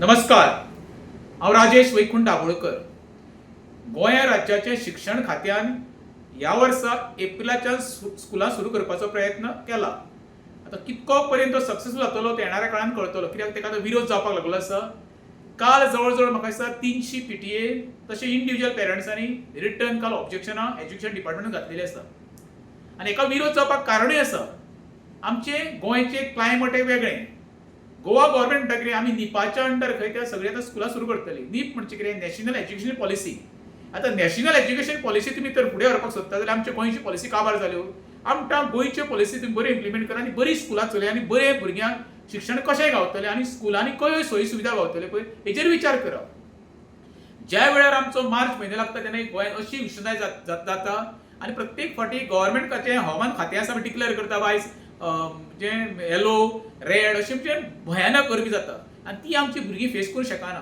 नमस्कार, हांव राजेश वैकुंठ दाबोळकर. गोंय राज्याचे शिक्षण खात्यान ह्या वर्सा एप्रिलाच्यान स्कुलां सुरू करपाचो प्रयत्न केला. आता कितको पर्यंत सक्सेसफूल जातलो ते येणाऱ्या काळान कळटलो, कित्याक तेका विरोध जावपाक लागलो आसा. काल जवळ म्हाका दिसता 300 PTA तशें इंडिव्हिज्युअल पेरंट्सांनी रिटर्न काल ऑब्जेक्शनां एज्युकेशन डिपार्टमेंटान घातलेली आसा. आनी हेका विरोध जावपाक कारणूय आसा. आमचे गोंयचे क्लायमेट वेगळें. गोवा गव्हर्मेंट म्हणटा कितें, आमी निपाच्या अंडर खंय त्या सगळी आतां स्कुलां सुरू करतली. नीप म्हणजे कितें, नॅशनल एज्युकेशन पॉलिसी. आतां नॅशनल एज्युकेशन पॉलिसी तुमी तर फुडें व्हरपाक सोदता जाल्यार आमचे गोंयची पॉलिसी काबार जाल्यो. आमकां गोंयच्यो पॉलिसी तुमी बऱ्यो इम्प्लिमेंट करा आनी बरी स्कुलां चलया आनी बरे भुरग्यांक शिक्षण कशें गावतलें आनी स्कुलांनी कयो सोयी सुविधा गावतल्यो पळय हेचेर विचार करप. ज्या वेळार आमचो मार्च म्हयनो लागता तेन्ना गोंयांत अशी उश्णताय जाता आनी प्रत्येक फावटी गव्हर्मेंटाचें हवामान खातें आसा डिक्लेअर करता आयज जे येलो रेड अशें म्हणजे भयानक गरमी जाता आनी ती आमची भुरगीं फेस करूंक शकना.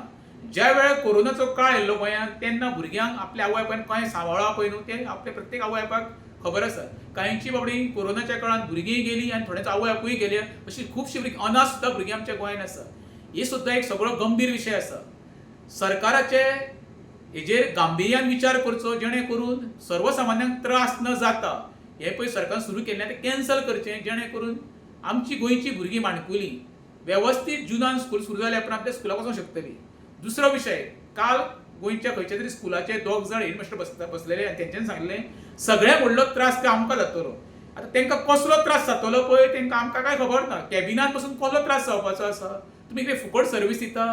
ज्या वेळार कोरोनाचो काळ येयल्लो गोंयांत तेन्ना भुरग्यांक आपल्या आवय बापायन कशें सांबाळप पळय न्हू तें आपल्या प्रत्येक आवय बापायक खबर आसा. कांयची बाबडी कोरोनाच्या काळांत भुरगीं गेलीं आनी थोड्यांचो आवय बापूय गेले. अशीं खुबशीं भुरगीं अनाथ सुद्दां भुरगीं आमच्या गोंयांत आसा. ही सुद्दां एक सगळो गंभीर विशय आसा. सरकाराचे हेजेर गांभीर्यान विचार करचो जेणे करून सर्वसामान्यांक त्रास न जाता. हे पळय सरकारान सुरू केल्लें तें कॅन्सल करचें जेणे करून आमची गोंयची भुरगीं माणकुलीं वेवस्थीत जुनान स्कूल सुरू जाल्या उपरांत ते स्कुलाक वचूंक शकतलीं. दुसरो विशय, काल गोंयच्या खंयच्या तरी स्कुलाचे 2 जाण हेडमास्टर बसलेले आनी तेंच्यांनी सांगलें सगळ्यात व्हडलो त्रास ते आमकां जातलो. आतां तांकां कसलो त्रास जातलो पळय तेंकां आमकां कांय खबर ना. कॅबिनांत बसून कसलो त्रास जावपाचो आसा. तुमी कितें फुकट सर्वीस दिता,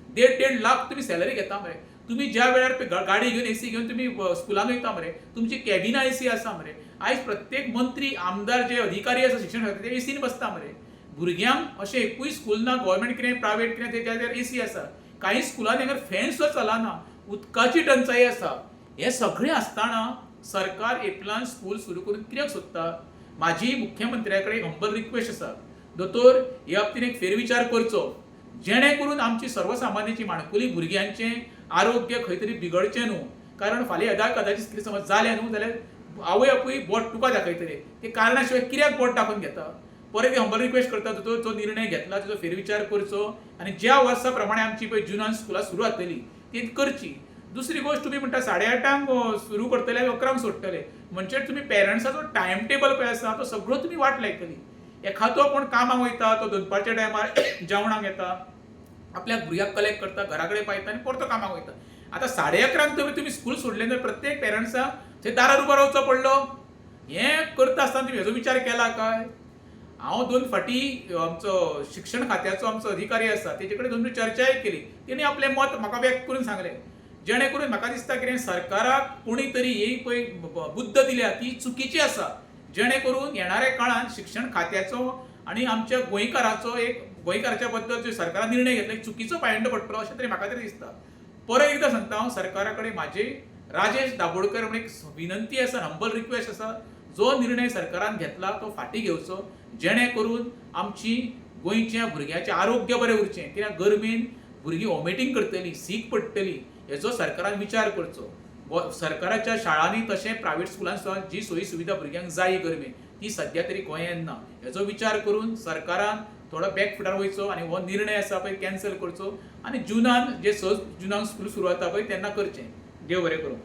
1.5 लाख तुमी सॅलरी घेता मरे. तुम्ही ज्या वेळार गाडी घेवन एसी घेवन तुम्ही स्कुलांत वयता मरे, तुमची कॅबिना एसी आसा मरे. आयज प्रत्येक मंत्री आमदार जे अधिकारी आसा शिक्षण खात्याचे ते एसीन बसता मरे. भुरग्यांक अशें एकूय स्कूल ना, गव्हर्मेंट कितें प्रायवेट कितें तेच्या एसी आसा. कांय स्कुलांनी हांगर फॅन सुद्दां चलना, उदकाची टंचाई आसा. हे सगळें आसतना सरकार एप्रिलान स्कूल सुरू करून कित्याक सोदता? म्हाजी मुख्यमंत्र्या कडेन हंबल रिक्वेस्ट आसा, दोतोर ह्या बाबतींत एक फेरविचार करचो जेणे करून आमची सर्वसामान्याची माणकुली भुरग्यांचें आरोग्य खंय तरी बिगडचें न्हू. कारण फाल्यां येदा कदाचित कितें समज जालें न्हू जाल्यार आवय बापूय बोट तुका दाखयतले. ते कारणा शिवाय कित्याक बोट दाखोवन घेता? परत हंबल रिक्वेस्ट करता दोतोर जो निर्णय घेतला ताचो फेरविचार करचो आनी ज्या वर्सा प्रमाणे आमची पळय जुनान स्कुलां सुरू जातली ती करची. दुसरी गोश्ट तुमी म्हणटा 8:30 सुरू करतले आनी 11 सोडटले म्हणजे तुमी पेरंट्साचो टायम टेबल पळय आसा तो सगळो तुमी वाट लायतली. एखादो कोण कामाक वयता तो दनपारच्या टायमार जेवणाक येता, आपल्या भुरग्याक कलेक्ट करता, घरा कडेन पायता आनी परतो कामाक वयता. आतां 11:30 तुमी स्कूल सोडलें जाल्यार प्रत्येक पेरंट्साक थंय दारार उबो रावचो पडलो. हें करता आसतना तुमी हेजो विचार केला काय? हांव 2 फावटी आमचो शिक्षण खात्याचो आमचो अधिकारी आसा तेजे कडेन 2 चर्चाय केली. तेणी आपलें मत म्हाका व्यक्त करून सांगलें जेणे करून म्हाका दिसता कितें सरकाराक कोणी तरी ही पळय बुद्द दिल्या ती चुकीची आसा. जेणे करून येणाऱ्या काळान शिक्षण खात्याचो आनी आमच्या गोंयकाराचो एक गोंयकाराच्या बद्दल जो सरकारान निर्णय घेतला एक चुकीचो पायंडो पडटलो अशें तरी म्हाका तरी दिसता. परत एकदां सांगता हांव सरकारा कडेन म्हाजी राजेश दाबोळकर म्हणून एक विनंती आसा, हंबल रिक्वेस्ट आसा, जो निर्णय सरकारान घेतला तो फाटीं घेवचो जेणे करून आमची गोंयच्या भुरग्याचें आरोग्य बरें उरचें. कित्याक गरमेन भुरगीं वॉमिटींग करतलीं, सीक पडटलीं हेजो सरकारान विचार करचो. सरकाराच्या शाळांनी तशें प्रायवेट स्कुलांत सुद्दां जी सोयी सुविधा भुरग्यांक जाय गरमेन ती सद्या तरी गोंयांत ना. हेजो विचार करून सरकारान थोडो बॅकफुटार वयचो आनी हो निर्णय आसा पळय कॅन्सल करचो आनी जुनान जे 6 जुनाक स्कूल सुरू जाता पळय तेन्ना करचें. देव बरें करूं.